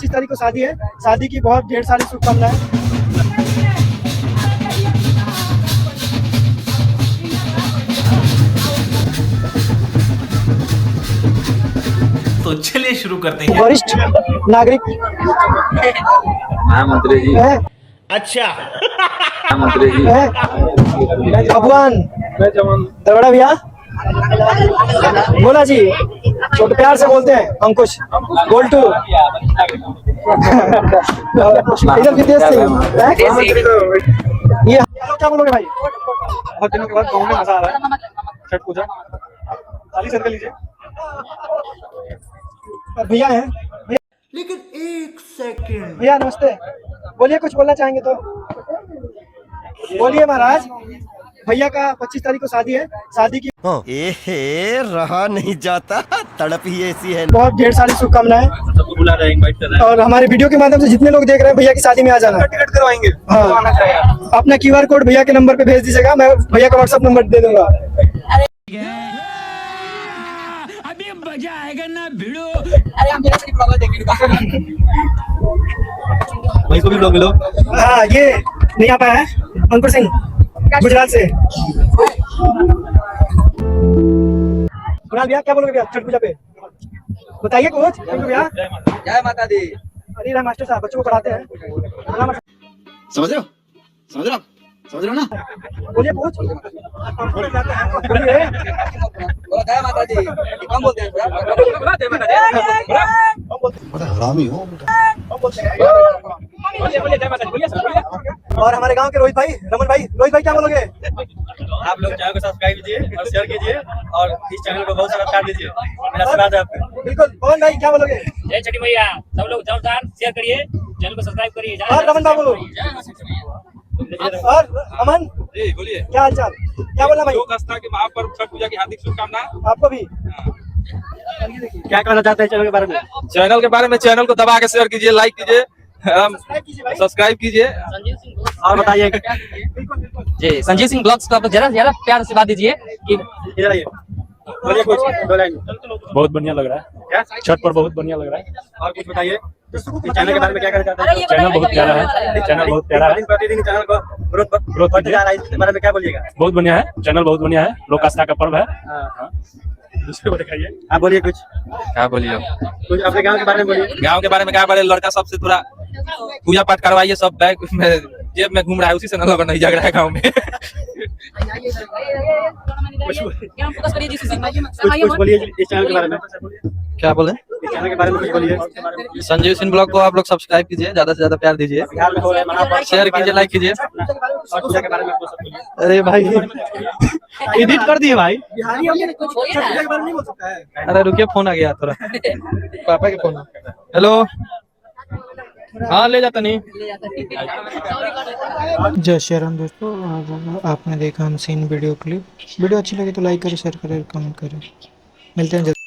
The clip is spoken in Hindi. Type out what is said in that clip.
25 तारीख को शादी है। शादी की बहुत ढेर सारी शुभकामनाएं। तो चलिए शुरू करते हैं। वरिष्ठ नागरिक मंत्री जी है, अच्छा मंत्री जी है भगवान दरोड़ा भैया बोला जी, छोटे प्यार से बोलते हैं अंकुश गोल्टू इधर विदेश से ये क्या बोलोगे भाई? बहुत दिनों के बाद गाँव में मजा आ रहा है। छठ पूजा ताली सर लीजिए। भैया हैं भैया, लेकिन एक सेकंड भैया नमस्ते, बोलिए कुछ बोलना चाहेंगे तो बोलिए महाराज। भैया का 25 तारीख को शादी है। शादी की रहा नहीं जाता, तड़प ही ऐसी है। बहुत ढेर सारी शुभकामनाएं सबको बुला रहे हैं, इनवाइट कर रहे हैं। और हमारे वीडियो के माध्यम से जितने लोग देख रहे हैं भैया की शादी में आ जाना। टिकट करवाएंगे। हाँ, अपना QR कोड भैया के नंबर पे भेज दीजिएगा, मैं भैया का WhatsApp नंबर दे दूंगा। अभी मजा आएगा ना भिड़ो। वही को भी लोग मिलो। हाँ, ये नहीं आ पाया है अंकुर सिंह गुजरात से। कुणाल भैया क्या बोलोगे भैया छठ पूजा पे? बताइए कुछ भैया। जय माता दी। अरे राम मास्टर साहब बच्चों को पढ़ाते हैं। समझ रहे हो? समझ रहे हो? समझ रहे हो ना? बोलिए कुछ। बोलिए। जय माता दी। कम बोलते हैं बड़ा हरामी हो। और हमारे गांव के रोहित भाई, रमन भाई, रोहित भाई क्या बोलोगे? आप लोग चैनल को सब्सक्राइब कीजिए और शेयर कीजिए और इस चैनल को बहुत सारा प्यार दीजिए। मेरा आशीर्वाद है आपको। बिल्कुल। पवन भाई क्या बोलोगे? जय छठी मैया। सब लोग जोरदार शेयर करिए, चैनल को सब्सक्राइब करिए। और रमन बाबू और अमन जी बोलिए। क्या हाल चाल? क्या बोलना भाई? लोक आस्था के महापर्व छठ पूजा की हार्दिक शुभकामनाएं। आपको भी। क्या कहना चाहते हैं चैनल के बारे में? चैनल को दबा के शेयर कीजिए, लाइक कीजिए, सब्सक्राइब कीजिए। और बताइए। जी संजीव सिंह ब्लॉग्स को आप लोग जरा प्यार से बात दीजिए कि इधर आइए, बोलिए कुछ दो लाइन। बहुत बढ़िया लग रहा है। क्या छठ पर बहुत बढ़िया लग रहा है। और कुछ बताइए इस चैनल के बारे में, क्या कहना चाहते हैं? चैनल बहुत प्यारा है। चैनल बहुत प्यारा है। दिन प्रतिदिन चैनल को ग्रोथ बढ़ते जा रहा है, इसके बारे में क्या बोलिएगा? बहुत बढ़िया है। चैनल बहुत बढ़िया है। लोक आस्था का पर्व है। दूसरे को दिखाइए। आप बोलिए कुछ। क्या बोलिए? कुछ अपने गांव के बारे में बोलिए। गाँव के बारे में क्या बोले? लड़का सबसे थोड़ा पूजा पाठ करवाइए, सब बैग में जेब में घूम रहा है, उसी से न नहीं जग रहा है गाँव में। कुछ बोलिए इस चैनल के बारे में। क्या बोले? इस चैनल के बारे में कुछ बोलिए। संजीव सिंह ब्लॉग को आप लोग सब्सक्राइब कीजिए, ज्यादा से ज्यादा प्यार दीजिए, बिहार में हो रहे हैं महापर्व, शेयर कीजिए, लाइक कीजिए। और पूजा के बारे में कुछ बोलिए। अरे भाई एडिट कर दिए भाई। बिहारी हम छठ पूजा के बारे में नहीं बोल सकता है। अरे रुकिए, फोन आ गया थोड़ा, पापा के फोन। हेलो, हाँ ले जाता नहीं। जय श्री राम दोस्तों, आपने देखा अनसीन वीडियो क्लिप। वीडियो अच्छी लगी तो लाइक करें, शेयर करें, कमेंट करें। मिलते हैं जल्दी।